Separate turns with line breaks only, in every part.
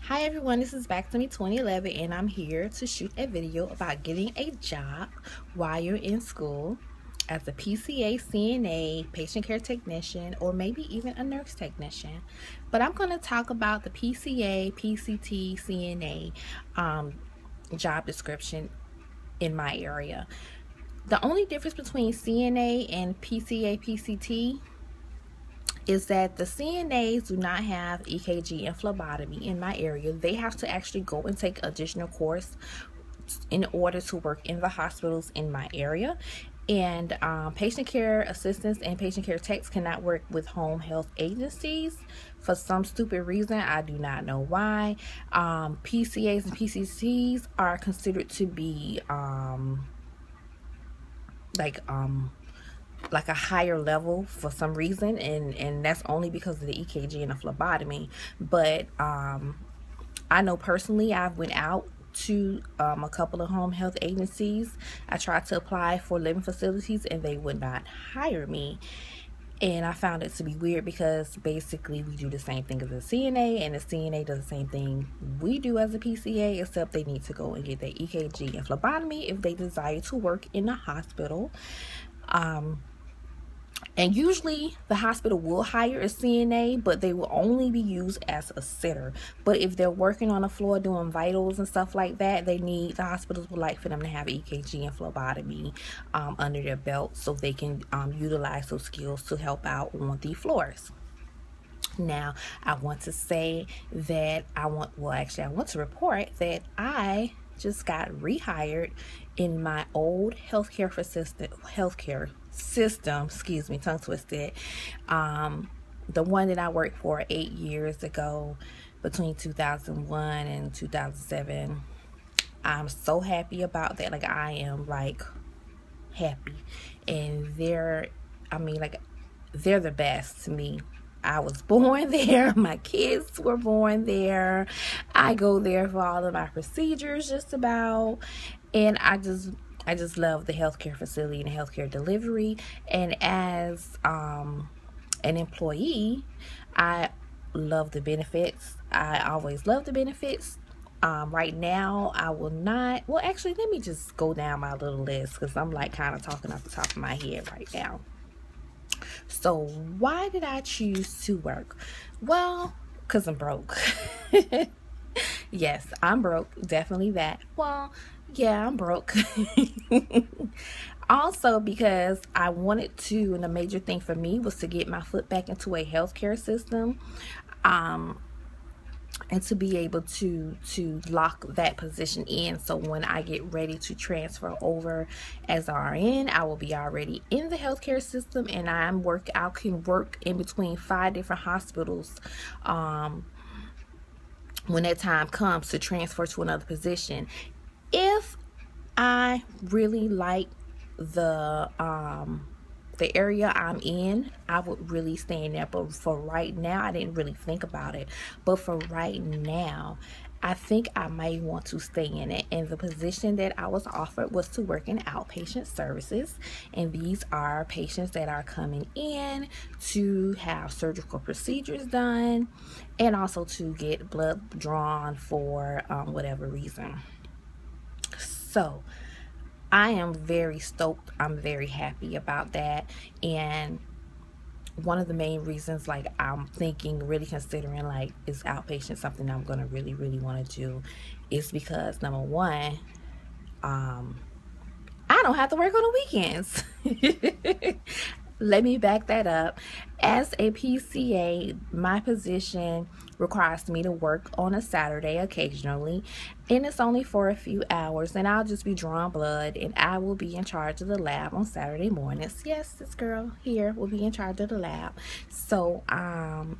Hi everyone, this is back to me 2011 and I'm here to shoot a video about getting a job while you're in school as a PCA, CNA, patient care technician, or maybe even a nurse technician. But I'm going to talk about the PCA, PCT, CNA job description in my area. The only difference between CNA and PCA, PCT is that the CNAs do not have EKG and phlebotomy in my area. They have to actually go and take additional course in order to work in the hospitals in my area. And patient care assistants and patient care techs cannot work with home health agencies for some stupid reason. I do not know why. PCAs and PCTs are considered to be like a higher level for some reason, and that's only because of the EKG and the phlebotomy. But I know personally I've went out to a couple of home health agencies. I tried to apply for living facilities and they would not hire me, and I found it to be weird because basically we do the same thing as a CNA, and the CNA does the same thing we do as a PCA, except they need to go and get their EKG and phlebotomy if they desire to work in a hospital. And usually the hospital will hire a CNA, but they will only be used as a sitter. But if they're working on the floor doing vitals and stuff like that, the hospitals would like for them to have EKG and phlebotomy under their belt so they can utilize those skills to help out on the floors. Now, I want to say that I want to report that I just got rehired in my old healthcare system, excuse me, tongue twisted. The one that I worked for 8 years ago, between 2001 and 2007. I'm so happy about that. Like, I am like happy, and they're the best to me. I was born there. My kids were born there. I go there for all of my procedures just about. And I just love the healthcare facility and the healthcare delivery. And as an employee, I love the benefits. I always love the benefits. Right now, I will not. Well, actually, let me just go down my little list because I'm like kind of talking off the top of my head right now. So why did I choose to work? Well, because I'm broke. Yes, I'm broke. Definitely that. Well, yeah, I'm broke. Also because I wanted to, and a major thing for me was to get my foot back into a healthcare system. And to be able to lock that position in, so when I get ready to transfer over as RN, I will be already in the healthcare system, and I can work in between 5 different hospitals when that time comes to transfer to another position. If I really like the area I'm in, I would really stay in there. But for right now, I didn't really think about it. But for right now, I think I might want to stay in it. And the position that I was offered was to work in outpatient services. And these are patients that are coming in to have surgical procedures done, and also to get blood drawn for whatever reason. So I am very stoked. I'm very happy about that. And one of the main reasons, like, I'm really considering, like, is outpatient something I'm going to really want to do, is because, number one, I don't have to work on the weekends. Let me back that up. As a PCA, my position requires me to work on a Saturday occasionally, and it's only for a few hours, and I'll just be drawing blood, and I will be in charge of the lab on Saturday mornings. Yes, this girl here will be in charge of the lab. So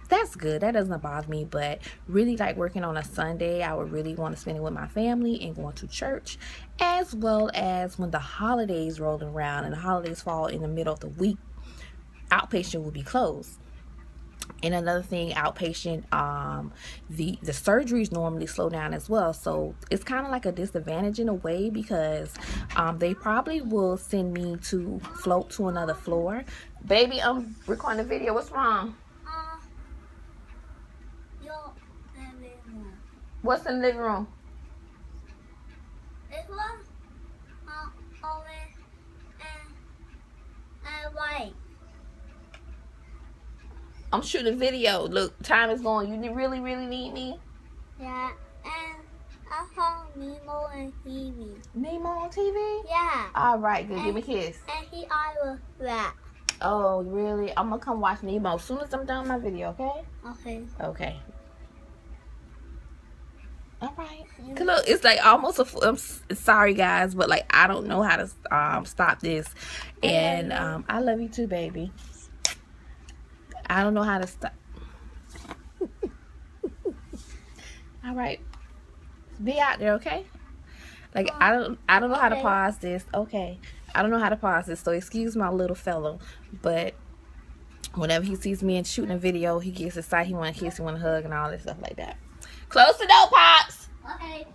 that's good. That doesn't bother me. But really, like, working on a Sunday, I would really want to spend it with my family and going to church, as well as when the holidays roll around, and the holidays fall in the middle of the week, outpatient will be closed. And another thing, outpatient, the surgeries normally slow down as well. So it's kind of like a disadvantage in a way, because they probably will send me to float to another floor. Baby, I'm recording a video. What's wrong? What's in the living room?
It was orange and white.
I'm shooting a video. Look, time is going. You really need me?
Yeah, and I saw Nemo on TV.
Nemo on TV?
Yeah.
All right, good. Give me a kiss.
And he was that.
Oh, really? I'm gonna come watch Nemo as soon as I'm done my video, okay?
Okay.
Okay. All right. Cause look, it's like almost I'm sorry guys, but like I don't know how to stop this. And I love you too, baby. I don't know how to stop. All right. Be out there, okay? Like I don't know how to pause this. Okay. I don't know how to pause this, so excuse my little fellow, but whenever he sees me and shooting a video, he gets excited, he wanna kiss, he wanna hug and all that stuff like that. Close the door, Pops.
Okay.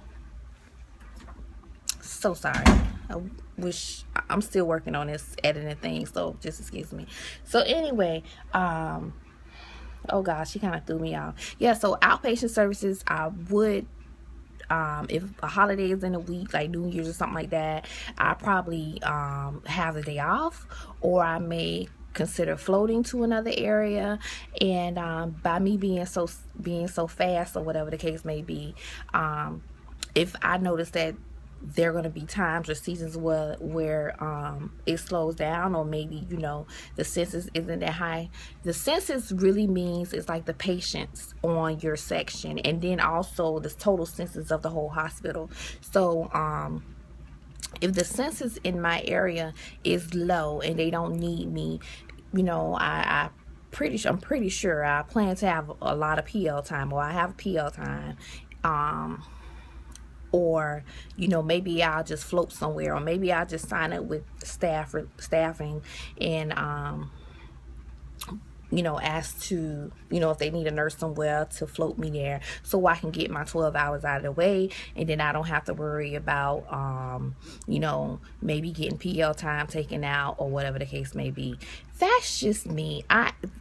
So sorry. I wish I'm still working on this editing thing, so just excuse me. So anyway, oh gosh, she kind of threw me off. Yeah, so outpatient services, I would if a holiday is in a week, like New Year's or something like that, I probably have the day off, or I may consider floating to another area. And by me being so fast, or whatever the case may be, if I notice that there are going to be times or seasons where it slows down, or maybe, you know, the census isn't that high. The census really means it's like the patients on your section, and then also the total census of the whole hospital. So if the census in my area is low and they don't need me, you know, I'm pretty sure I plan to have a lot of PL time, or I have PL time. Or, you know, maybe I'll just float somewhere, or maybe I'll just sign up with staffing and you know, ask to, you know, if they need a nurse somewhere to float me there, so I can get my 12 hours out of the way, and then I don't have to worry about you know, maybe getting PL time taken out, or whatever the case may be. That's just me.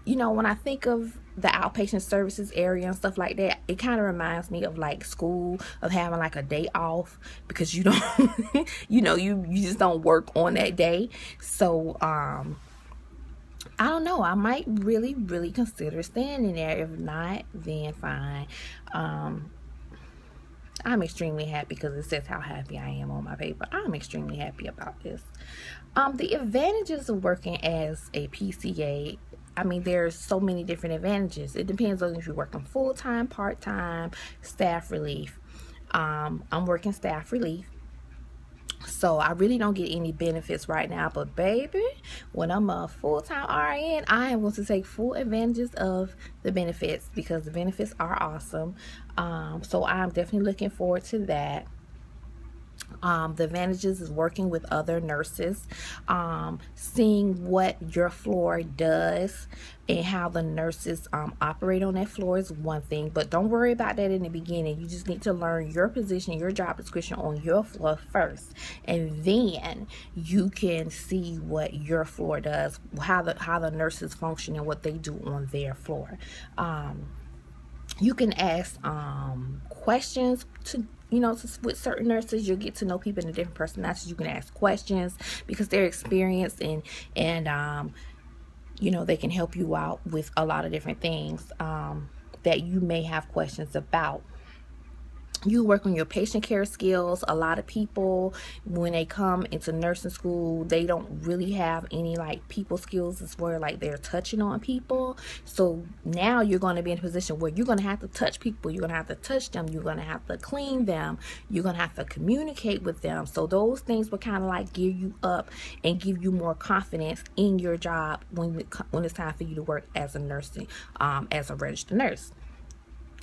You know, when I think of the outpatient services area and stuff like that, it kind of reminds me of like school, of having like a day off, because you don't you know, you just don't work on that day. So I don't know, I might really consider staying in there. If not, then fine. I'm extremely happy, because it says how happy I am on my paper. I'm extremely happy about this. The advantages of working as a PCA, I mean, there's so many different advantages. It depends on if you're working full-time, part-time, staff relief. I'm working staff relief, so I really don't get any benefits right now. But baby, when I'm a full-time RN, I am going to take full advantages of the benefits, because the benefits are awesome. So I'm definitely looking forward to that. The advantages is working with other nurses, seeing what your floor does and how the nurses operate on that floor is one thing, but don't worry about that in the beginning. You just need to learn your position, your job description on your floor first, and then you can see what your floor does, how the nurses function and what they do on their floor. You can ask questions to, you know, with certain nurses. You'll get to know people in the different personalities. You can ask questions because they're experienced, and you know, they can help you out with a lot of different things that you may have questions about. You work on your patient care skills. A lot of people, when they come into nursing school, they don't really have any like people skills. It's where like they're touching on people. So now you're going to be in a position where you're going to have to touch people. You're going to have to touch them. You're going to have to clean them. You're going to have to communicate with them. So those things will kind of like gear you up and give you more confidence in your job when it's time for you to work as a nursing, as a registered nurse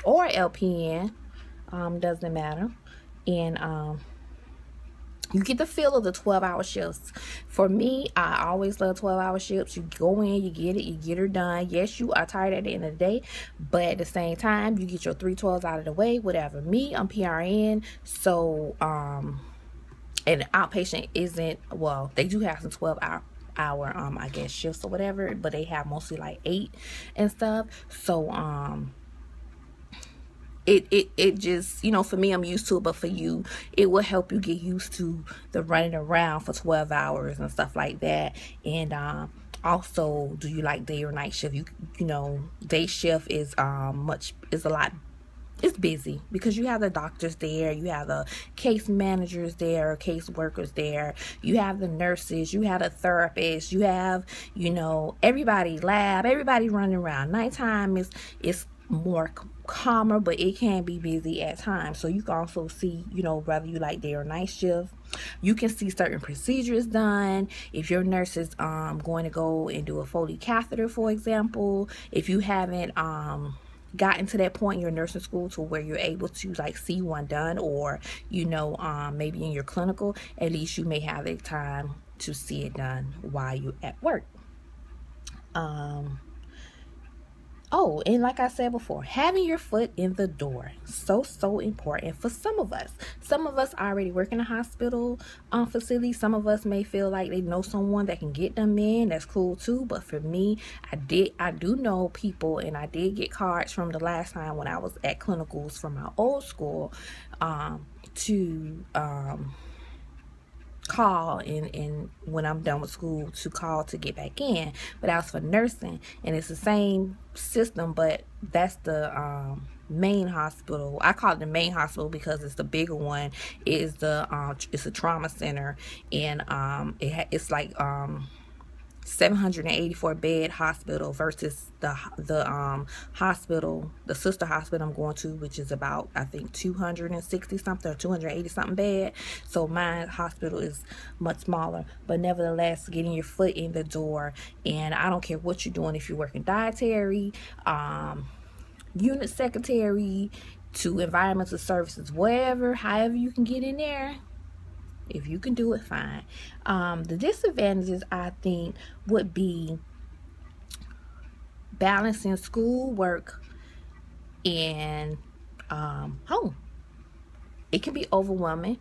or LPN. Doesn't matter. And you get the feel of the 12-hour shifts. For me, I always love 12-hour shifts. You go in, you get it, you get her done. Yes, you are tired at the end of the day, but at the same time, you get your 3 12s out of the way, whatever. Me, I'm PRN, so and outpatient isn't, well, they do have some 12-hour I guess shifts or whatever, but they have mostly like 8 and stuff. So it just, you know, for me, I'm used to it, but for you, it will help you get used to the running around for 12 hours and stuff like that. And also, do you like day or night shift? You know, day shift is a lot, it's busy because you have the doctors there, you have the case managers there, case workers there, you have the nurses, you have the therapists, you have, you know, everybody, lab, everybody running around. Nighttime is more calmer, but it can be busy at times. So you can also see, you know, whether you like day or night shift. You can see certain procedures done. If your nurse is going to go and do a Foley catheter, for example, if you haven't gotten to that point in your nursing school to where you're able to like see one done, or you know, maybe in your clinical, at least you may have the time to see it done while you're at work. Oh, and like I said before, having your foot in the door, so important for some of us. Some of us already work in a hospital facility. Some of us may feel like they know someone that can get them in. That's cool too. But for me, I do know people, and I did get cards from the last time when I was at clinicals from my old school to call and when I'm done with school to call to get back in. But that was for nursing, and it's the same system, but that's the main hospital. I call it the main hospital because it's the bigger one. It is it's a trauma center, and it's like 784 bed hospital versus the hospital, the sister hospital I'm going to, which is about, I think, 260 something or 280 something bed. So my hospital is much smaller, but nevertheless, getting your foot in the door. And I don't care what you're doing, if you're working dietary, unit secretary, to environmental services, whatever, however you can get in there. If you can do it, fine. The disadvantages, I think, would be balancing school, work, and home. It can be overwhelming.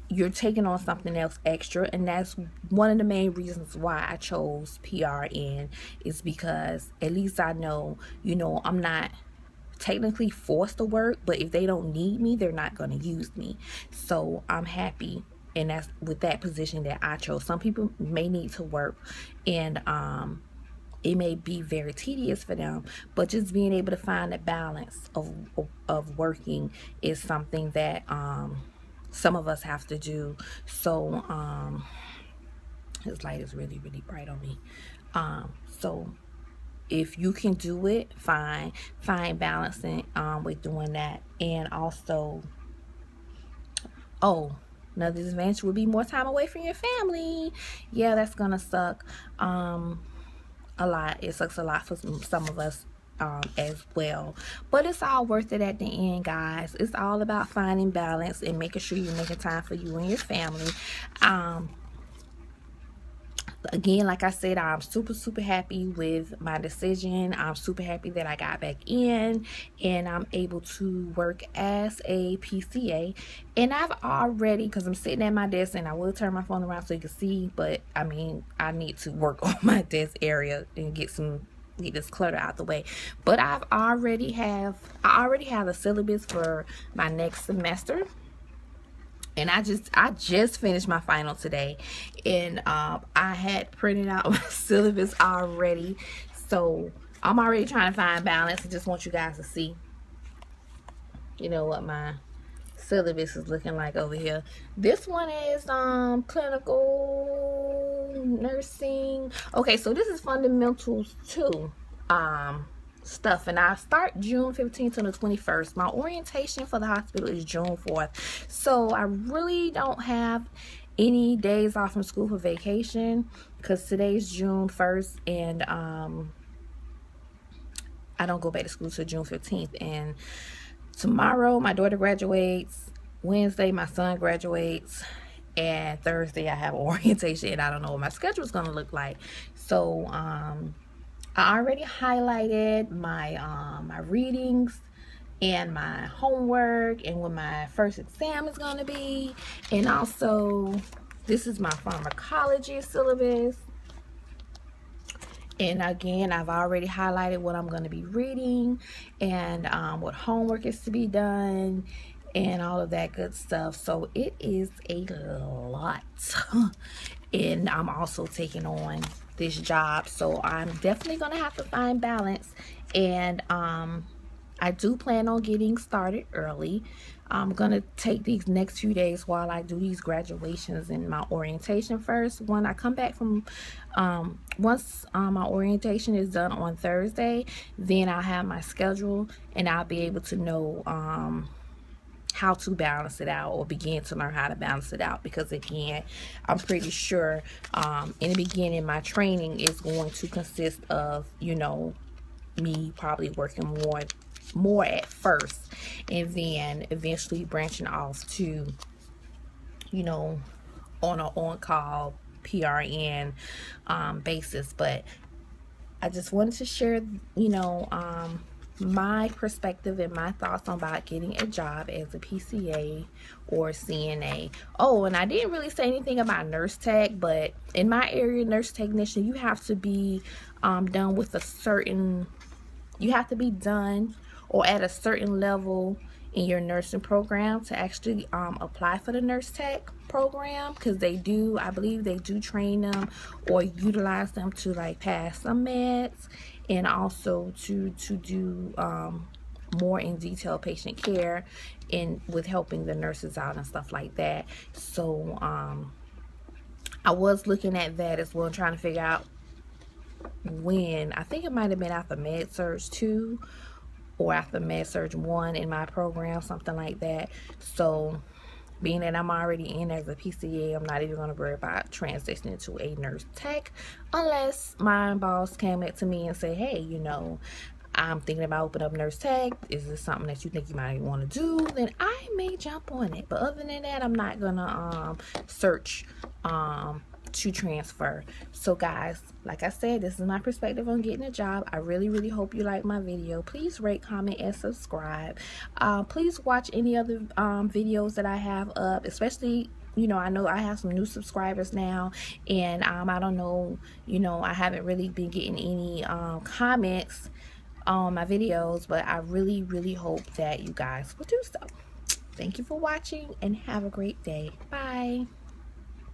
You're taking on something else extra, and that's one of the main reasons why I chose PRN, is because at least I know, you know, I'm not technically forced to work, but if they don't need me, they're not going to use me. So I'm happy. And that's with that position that I chose. Some people may need to work, and it may be very tedious for them, but just being able to find a balance of working is something that some of us have to do. So this light is really bright on me. So if you can do it, fine. Find balancing with doing that. And also, another disadvantage would be more time away from your family. Yeah, that's gonna suck a lot. It sucks a lot for some of us as well. But it's all worth it at the end, guys. It's all about finding balance and making sure you're making time for you and your family. Again, like I said, I'm super happy with my decision. I'm super happy that I got back in and I'm able to work as a PCA. And I've already, because I'm sitting at my desk, and I will turn my phone around so you can see, but I mean, I need to work on my desk area and get this clutter out the way. But I already have a syllabus for my next semester. And I just finished my final today, and I had printed out my syllabus already. So I'm already trying to find balance. I just want you guys to see, you know, what my syllabus is looking like over here. This one is clinical nursing. Okay, so this is fundamentals 2 stuff, and I start June 15th to the 21st. My orientation for the hospital is June 4th, so I really don't have any days off from school for vacation, because today's June 1st, and I don't go back to school till June 15th. And tomorrow my daughter graduates, Wednesday my son graduates, and Thursday I have orientation, and I don't know what my schedule is going to look like. So I already highlighted my my readings and my homework and when my first exam is going to be. And also, this is my pharmacology syllabus. And again, I've already highlighted what I'm going to be reading and what homework is to be done and all of that good stuff. So it is a lot. And I'm also taking on this job. So I'm definitely going to have to find balance. And I do plan on getting started early. I'm going to take these next few days while I do these graduations and my orientation first. When I come back from, once my orientation is done on Thursday, then I'll have my schedule and I'll be able to know how to balance it out, or begin to learn how to balance it out. Because again, I'm pretty sure in the beginning my training is going to consist of, you know, me probably working more at first, and then eventually branching off to, you know, on an on-call PRN basis. But I just wanted to share, you know, my perspective and my thoughts on about getting a job as a PCA or CNA. Oh, and I didn't really say anything about nurse tech, but in my area, nurse technician, you have to be done with a certain, you have to be done or at a certain level in your nursing program to actually apply for the nurse tech program, because they do, I believe they do train them or utilize them to like pass some meds, and also to do more in detail patient care and with helping the nurses out and stuff like that. So I was looking at that as well, trying to figure out when, I think it might have been after Med Surg 2 or after Med Surg 1 in my program, something like that. So being that I'm already in as a PCA, I'm not even going to worry about transitioning to a nurse tech unless my boss came up to me and say, hey, you know, I'm thinking about opening up nurse tech. Is this something that you think you might want to do? Then I may jump on it. But other than that, I'm not gonna search to transfer. So guys, like I said, this is my perspective on getting a job. I really hope you like my video. Please rate, comment, and subscribe. Please watch any other videos that I have up, especially, you know, I know I have some new subscribers now, and I don't know, you know, I haven't really been getting any comments on my videos, but I really hope that you guys will do so. Thank you for watching and have a great day. Bye.